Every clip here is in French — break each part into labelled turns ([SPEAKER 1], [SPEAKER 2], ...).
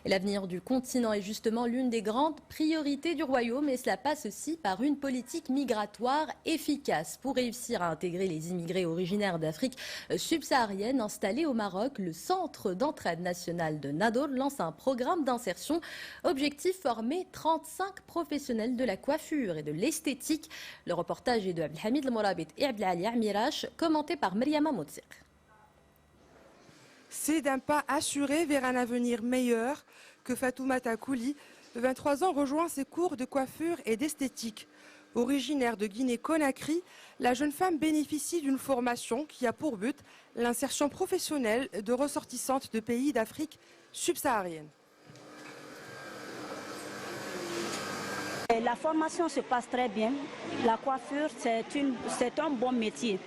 [SPEAKER 1] Et l'avenir du continent est justement l'une des grandes priorités du royaume et cela passe aussi par une politique migratoire efficace. Pour réussir à intégrer les immigrés originaires d'Afrique subsaharienne installés au Maroc, le Centre d'entraide nationale de Nador lance un programme d'insertion. Objectif, former 35 professionnels de la coiffure et de l'esthétique. Le reportage est de Abdelhamid El-Morabit et Abdelali Amirache, commenté par Mariama Moutsir.
[SPEAKER 2] C'est d'un pas assuré vers un avenir meilleur que Fatoumata Kouli, de 23 ans, rejoint ses cours de coiffure et d'esthétique. Originaire de Guinée-Conakry, la jeune femme bénéficie d'une formation qui a pour but l'insertion professionnelle de ressortissantes de pays d'Afrique subsaharienne.
[SPEAKER 3] La formation se passe très bien. La coiffure, c'est un bon métier.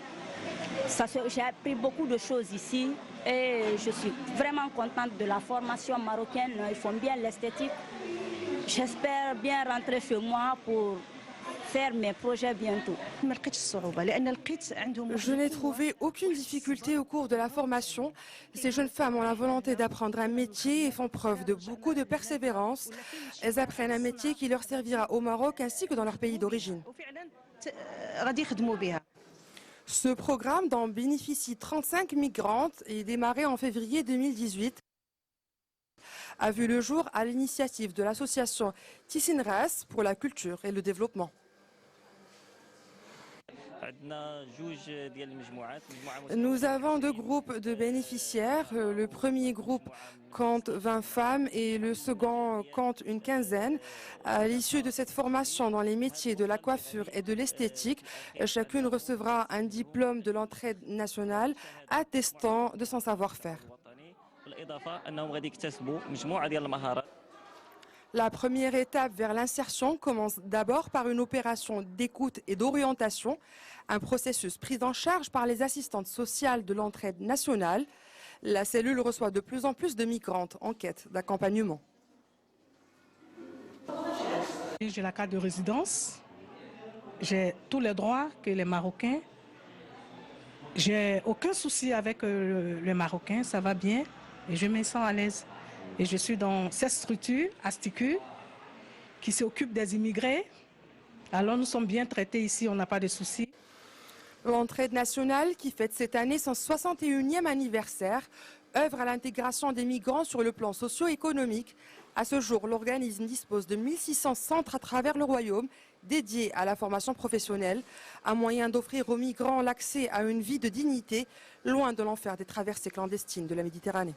[SPEAKER 3] J'ai appris beaucoup de choses ici et je suis vraiment contente de la formation marocaine. Ils font bien l'esthétique. J'espère bien rentrer chez moi pour faire mes projets bientôt.
[SPEAKER 2] Je n'ai trouvé aucune difficulté au cours de la formation. Ces jeunes femmes ont la volonté d'apprendre un métier et font preuve de beaucoup de persévérance. Elles apprennent un métier qui leur servira au Maroc ainsi que dans leur pays d'origine. Ce programme dont bénéficient 35 migrantes et démarré en février 2018 a vu le jour à l'initiative de l'association Tissinras pour la culture et le développement. Nous avons deux groupes de bénéficiaires. Le premier groupe compte 20 femmes et le second compte une quinzaine. À l'issue de cette formation dans les métiers de la coiffure et de l'esthétique, chacune recevra un diplôme de l'entraide nationale attestant de son savoir-faire. La première étape vers l'insertion commence d'abord par une opération d'écoute et d'orientation, un processus pris en charge par les assistantes sociales de l'entraide nationale. La cellule reçoit de plus en plus de migrantes en quête d'accompagnement.
[SPEAKER 4] J'ai la carte de résidence, j'ai tous les droits que les Marocains. J'ai aucun souci avec le Marocain, ça va bien et je me sens à l'aise. Et je suis dans cette structure, Asticu, qui s'occupe des immigrés. Alors nous sommes bien traités ici, on n'a pas de soucis.
[SPEAKER 2] L'entraide nationale, qui fête cette année son 61e anniversaire, œuvre à l'intégration des migrants sur le plan socio-économique. À ce jour, l'organisme dispose de 1600 centres à travers le royaume dédiés à la formation professionnelle, un moyen d'offrir aux migrants l'accès à une vie de dignité, loin de l'enfer des traversées clandestines de la Méditerranée.